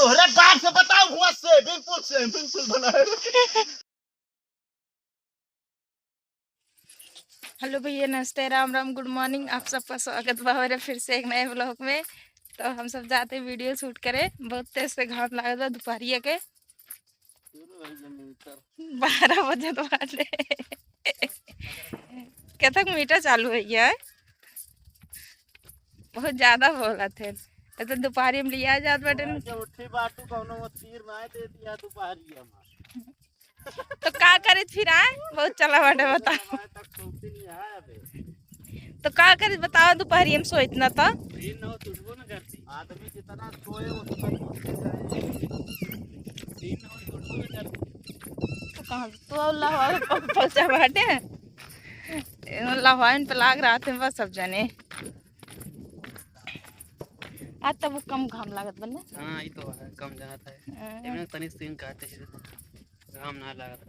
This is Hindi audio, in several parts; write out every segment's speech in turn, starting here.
तोहरे बाप से बताओ हुआ से बिल्कुल बना है। हेलो भैया, नमस्ते, राम राम, गुड मॉर्निंग। आप सबका स्वागत बा मेरे फिर से एक नए ब्लॉग में। तो हम सब जाते वीडियो शूट करे। बहुत तेज से घाम लगा था दोपहरिया के 12 बजे तो बाटे कथक मीटर चालू है ये बहुत ज्यादा बोला थे। तो दोपहरी में लिया जात बाटे उठी बाटू कौनो तीर ना दे दिया दोपहरिया में। तो का करे फिर आए बहुत चला बाटे बता। तो का करे बताओ दोपहरी में सोइत ना था आदमी जितना सोए उतना तो कहाँ तो लाहौर बाटे लाहौर पे लाग रहा थे बस सब जने। आज तब वो कम घाम लागत बने। हाँ ये तो है, कम जाता है। एमने तनी सीन कहते हैं घाम ना लागत।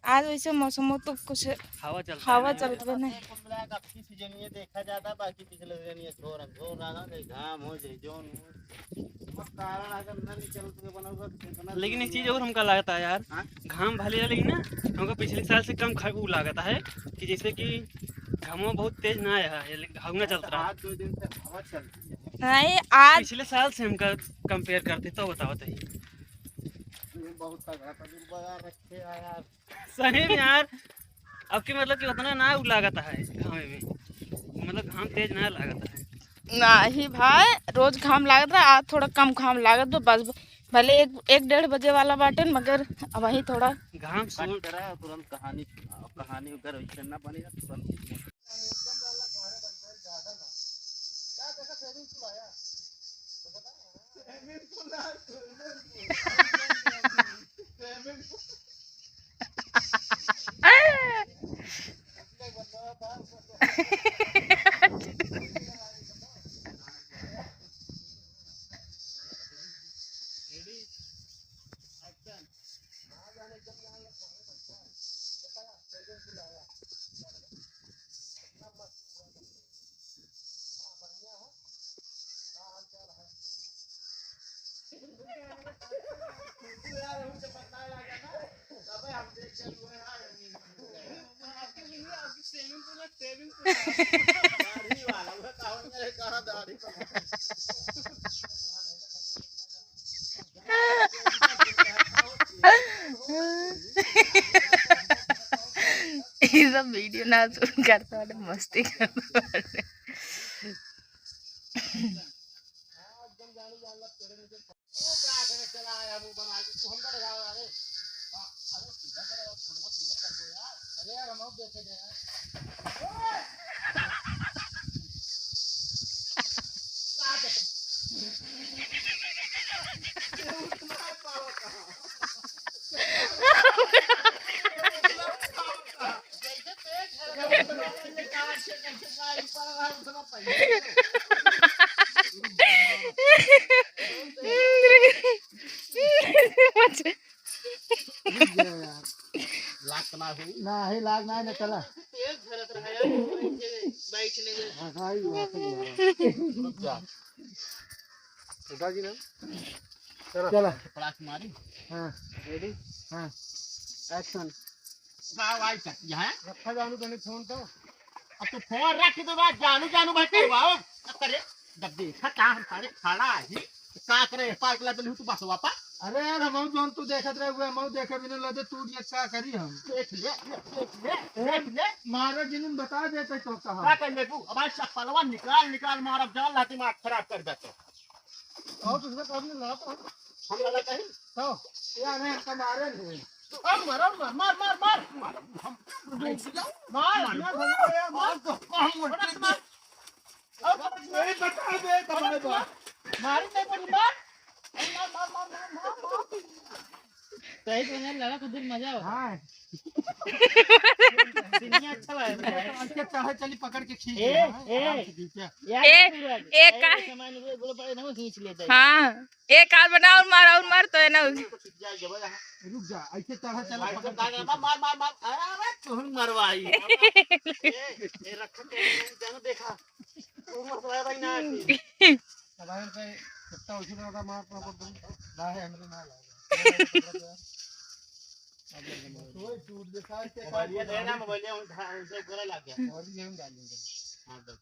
आज वैसे मौसम तो कुछ हवा चलता बने। अपनी सीजन ये देखा जाता, बाकी पिछले सीजन ये झोर आना नहीं घाम हो जाए जोन कारण अगर न निकल के बनोगा। लेकिन एक चीज और हमका लगता है यार, घाम भले है लेकिन ना हमको पिछले साल से कम वो लागता है कि जैसे कि घामों बहुत तेज ना आया है, हवा चल रहा है। 2 दिन से हवा चलती है। नहीं आज पिछले साल से हमका कंपेयर करते तो बताओ बहुत तगड़ा तजुर्बा रखे यार सही में यार। अब की मतलब कि उतना ना लागता है घामे में, मतलब घाम तेज ना लागता है। नहीं भाई, रोज घाम लागत रहा, आज थोड़ा कम घाम लागत तो बस। भले एक 1:30 बजे वाला बाटे मगर वही थोड़ा घाम सूट रहा है। तुरंत कहानी अगर वैसे ना बनेगा तुरंत ये सब वीडियो ना शूट करता वाले मस्ती करता वाले। लाग ना चला चला पड़ाक मारी। हाँ रेडी, हाँ एक्शन। यहाँ रखा जानू कने फोन तो अब तो फोन रख दो बात जानू भाई करवाओ करे जब देखा का हम सारे खड़ा है का करे पार्क ला तू बस वापा। अरे यार हम जोन तू देखत रहे हुए हम देखे बिना लदे तू ये क्या करी हम देख ले मारो जिन बता देते तो कहां का कर ले तू अब आज पहलवान निकाल मारब जान ला दिमाग खराब कर देते और तुझे कब ने ला तो हम लगा कहीं तो यार है हम मारे नहीं अब मार बता दे तुम्हारे बात मारी नहीं पड़ी मार सही तो लड़ा तो दिन मजा होगा। हां सीनिया अच्छा लग रहा है। आज के चाहे चली पकड़ के खींच एक सामान बोलो पड़े ना खींच लेता है। हाँ एक हाथ बना और मार तो है ना। रुक जा ऐसे तरह चला मार अरे तुम मरवाई ये रख के देखा तुम मरवाया भाई ना कितना उसी का मार पर ना है हमने ना लगा कोई टूट दिखा के मोबाइल ये देना मोबाइल उनसे गोरा लग गया और ये हम डाल देंगे। हां दो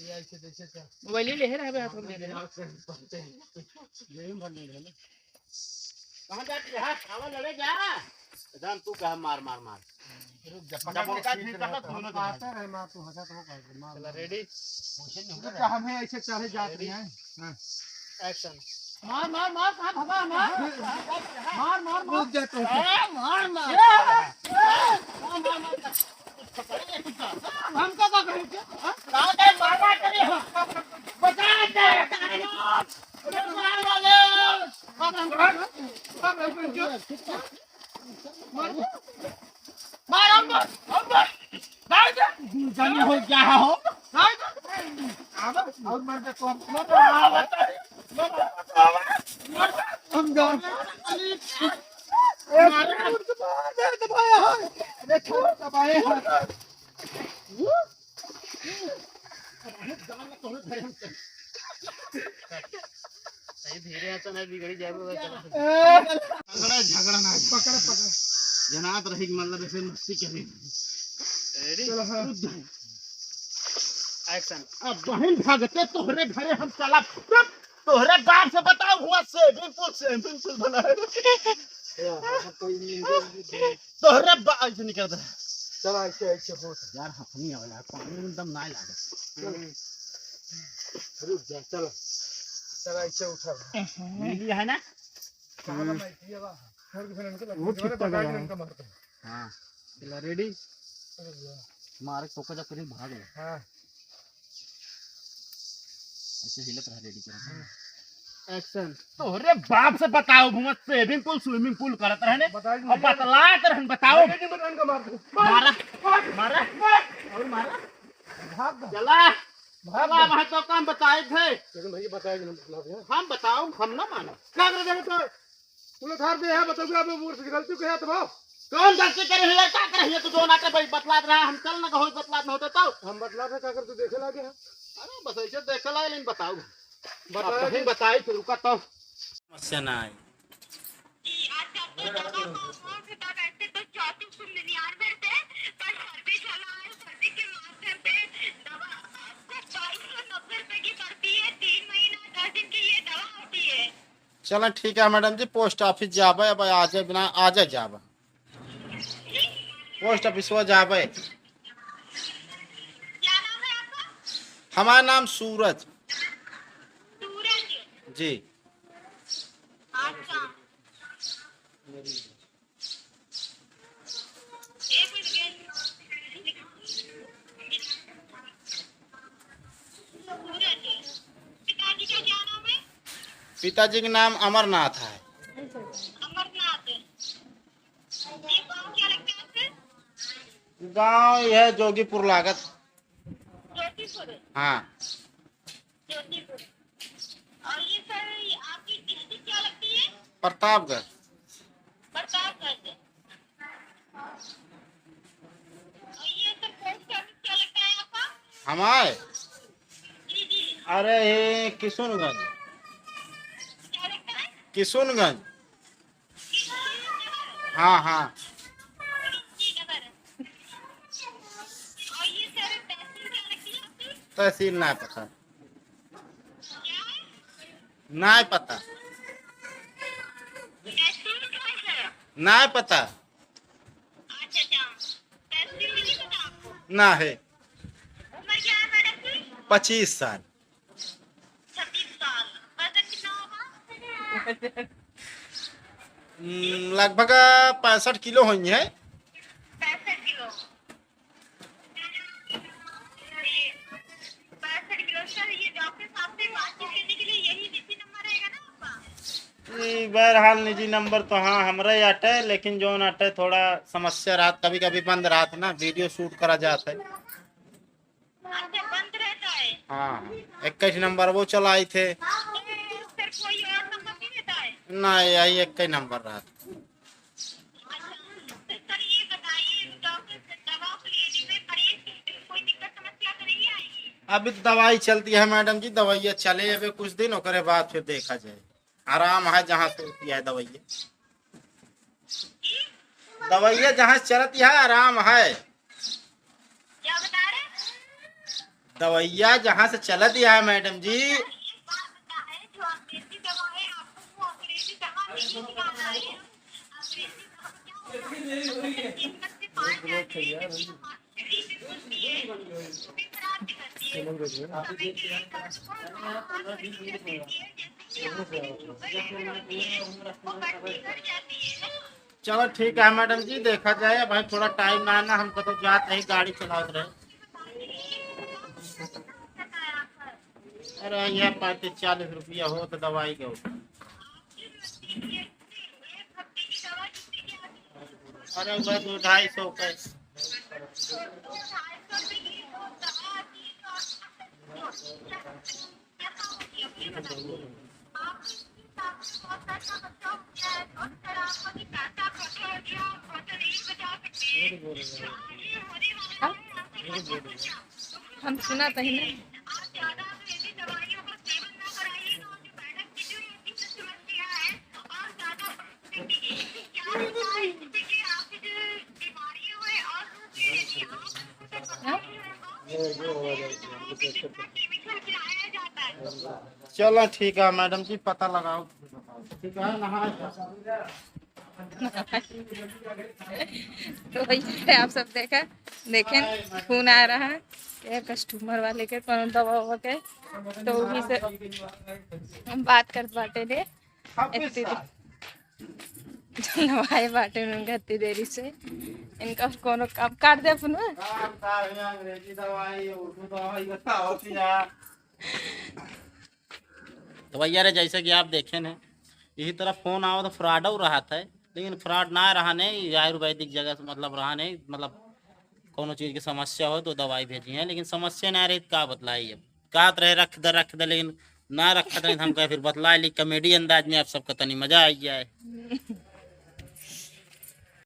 ये ऐसे देखिए क्या मोबाइल ले रहा है हाथ में ले रहा यही भर ले ले कहां जाती है आवा लड़े जा एकदम तू कह मार मार मार रुक जा पकड़ का ठीक कर दोनों आता है मार तू हटा तो कर मार चला रेडी क्वेश्चन नहीं होगा हमें ऐसे चढ़े जाते हैं हां एक्शन मार मार मार कहां भगा मार मार मार रुक जा तो मार मार हमको क्या करेंगे कहां पे मारना करे बचा दे मार वाले मार हम भाग जा जाने हो क्या हो अब और मार दे तो हम जान दबाया है अरे छोड़ दबाए हैं सही धीरे आता नहीं बिगड़ी जाएगा झगड़ा ना पकड़ पकड़ जनात रही मतलब ऐसे मस्ती करें रेडी चलो हां एक्शन अब बहन भागते तोहरे घरे हम चला तोहरे बाप से बताओ हुआ से बिल्कुल बना है तोहरे बाप ऐसे नहीं करता चला ऐसे हो यार हफनी वाला पानी में दम ना लागे रुक जा चलो चला ऐसे उठा मिली है ना वो ठीक है हां चला रेडी मार टोका जा करी भाग ले हां ऐसे हिलत रहा रेडी कर एक्शन तोरे बाप से बताओ भूमत स्विमिंग पूल करत रहने और बतलात रहन बताओ मारा मारा और मारा भाग चला भागा वहां तो काम बताए थे लेकिन भैया बताएंगे मतलब हम बताओ हम ना मानो क्या कर देंगे तो तूने थार दे है बताओ अब मूर्ख से गलती कहे तो कौन गलती करे है क्या करे है तू जो ना के भाई बतलात रहा हम चल ना कहो बतलात न होते तो हम बतलात क्या कर तू देखे लागे अरे बस ऐसे देखे लागे लेकिन बताओ बताओ बताए तो रुका तो समस्या ना है चलो ठीक है मैडम जी पोस्ट ऑफिस जाबे अब आज बिना आज जाबे पोस्ट ऑफिस वो जाबे हमारा नाम सूरज जी पिताजी का नाम अमरनाथ है अमरनाथ ये गांव क्या लगता है आपसे? गांव यह जोगीपुर लागत ज्योतिपुर हाँ ज्योतिपुर और ये सर आपकी डिस्ट्रिक्ट क्या लगती है? प्रतापगढ़ प्रतापगढ़ और ये सर पोस्ट ऑफिस क्या लगता है आपका? हमारे जी जी अरे ये किशुनगंज क्या लगता है? किशुनगंज नगर हाँ हाँ नगर और ये सर तहसील क्या लगती है आपकी? तहसील ना पता क्या है? ना पता तहसील क्या है सर? ना पता अच्छा तहसील नहीं पता आपको? ना है उम्र क्या है मैडम की? 25 साल 26 साल वजन कितना होगा? लगभग 65 किलो होंगे है 65 किलो 65 किलो सर ये डॉक्टर साहब से बातचीत करने के लिए यही इसी नंबर रहेगा ना आपका? बहरहाल निजी नंबर तो हाँ हमारे अटे लेकिन जो अटे थोड़ा समस्या रात कभी कभी बंद रात ना वीडियो शूट करा जाता है अच्छा बंद रहता है हाँ 21 नंबर वो चलाई थे तो सर कोई और नंबर नहीं रहता है? ना यही 21 नंबर रहा अच्छा तो सर ये बताइए डॉक्टर से दवा लेने में परहेज कोई दिक्कत समस्या तो नहीं आएगी? अभी तो दवाई चलती है मैडम जी, दवाइयाँ चले अभी कुछ दिन, ओकरे बाद फिर देखा जाए। आराम है जहाँ से होती है दवाइयाँ, दवाइयाँ जहाँ से चलती है आराम है। क्या बता रहे? दवाइयाँ जहाँ से चलती है मैडम जी। चलो ठीक है मैडम जी, देखा जाए। भाई थोड़ा टाइम ना आना, हमको तो जाते ही गाड़ी चला रहे। अरे ये 35-40 रुपया हो तो दवाई के। अरे बस 200-250 का। हम सुना तो ही नहीं। चलो ठीक है मैडम जी, पता लगाओ। ठीक है, नहा। तो वही आप सब देखें फोन आ रहा है ये कस्टमर वाले के, कौन दवा ववा के, तो वही से हम बात करते बाटे ने नवाए बाटे उनका इतनी देरी से। इनका कोनो काम काट दे अपन अंग्रेजी दवाई, उर्दू दवाई बताओ यार। तो भैया रे, जैसे कि आप देखे न, यही तरह फोन आओ तो फ्रॉड हो रहा था, लेकिन फ्रॉड ना रहा नहीं। आयुर्वेदिक जगह से मतलब रहा नहीं, मतलब कोनो चीज़ की समस्या हो तो दवाई भेजी है, लेकिन समस्या ना रही तो का बतलाई। अब का रहे रख दे, लेकिन ना रखा था हम कहे फिर बतला ली। कॉमेडी अंदाज में आप सबका तनी मजा आई जाए।